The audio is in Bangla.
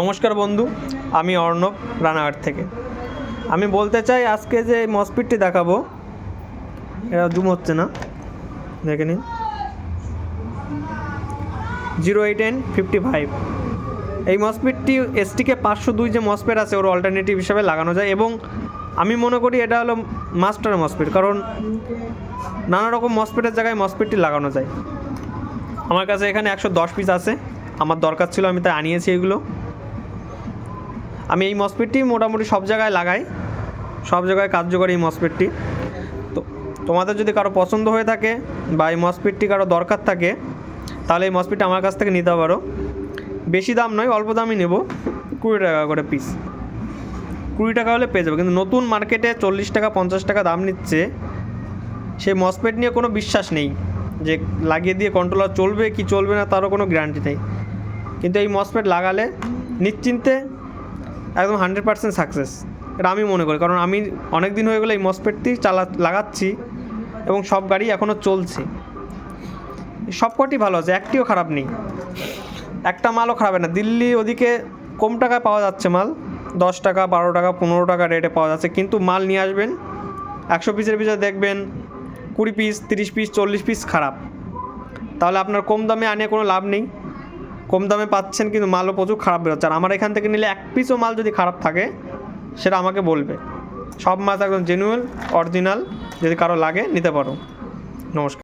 নমস্কার বন্ধু, আমি অর্ণব রানাঘাট থেকে। আমি বলতে চাই আজকে যে মসপিটটি দেখাবো, এটা জুম হচ্ছে না, দেখে নিন। 08N55 এই মসপিটটি STK 502 যে মসপেট আছে ওর অল্টারনেটিভ হিসাবে লাগানো যায়, এবং আমি মনে করি এটা হলো মাস্টার মসপিট, কারণ নানা রকম মসপেটের জায়গায় মসপিটটি লাগানো যায়। আমার কাছে এখানে 110 পিস আছে, আমার দরকার ছিল, আমি তাই আনিয়েছি এগুলো। আমি এই মসপেটটি মোটামুটি সব জায়গায় লাগাই, সব জায়গায় কার্যকরী এই মসপেটটি। তো তোমাদের যদি কারো পছন্দ হয়ে থাকে বা এই মসপেটটি কারো দরকার থাকে, তাহলে এই মসপেটটি আমার কাছ থেকে নিতে পারো। বেশি দাম নয়, অল্প দামই নেব, 20 টাকা করে পিস। 20 টাকা হলে পেয়ে যাবে, কিন্তু নতুন মার্কেটে 40 টাকা 50 টাকা দাম নিচ্ছে। সেই মসপেট নিয়ে কোনো বিশ্বাস নেই যে লাগিয়ে দিয়ে কন্ট্রোলার চলবে কি চলবে না, তারও কোনো গ্যারান্টি নেই। কিন্তু এই মসপেট লাগালে নিশ্চিন্তে একদম 100% সাকসেস, এটা আমি মনে করি। কারণ আমি অনেক দিন হয়ে গেলে এই মসপেটটি লাগাচ্ছি, এবং সব গাড়ি এখনও চলছে। সব কটি ভালো আছে, একটিও খারাপ নেই, একটা মালও খারাপ না। দিল্লি ওদিকে কম টাকায় পাওয়া যাচ্ছে মাল, 10 টাকা 12 টাকা 15 টাকা রেটে পাওয়া যাচ্ছে, কিন্তু মাল নিয়ে আসবেন 100 পিসের পিছনে দেখবেন 20 পিস 30 পিস 40 পিস খারাপ। তাহলে আপনার কম দামে আনিয়ে কোনো লাভ নেই। কম দামে পাচ্ছেন কিন্তু মালও প্রচুর খারাপ বেরোচ্ছে। আর আমার এখান থেকে নিলে এক পিসও মাল যদি খারাপ থাকে সেটা আমাকে বলবে। সব মাছ একদম জেনুইন অরিজিনাল, যদি কারো লাগে নিতে পারো। নমস্কার।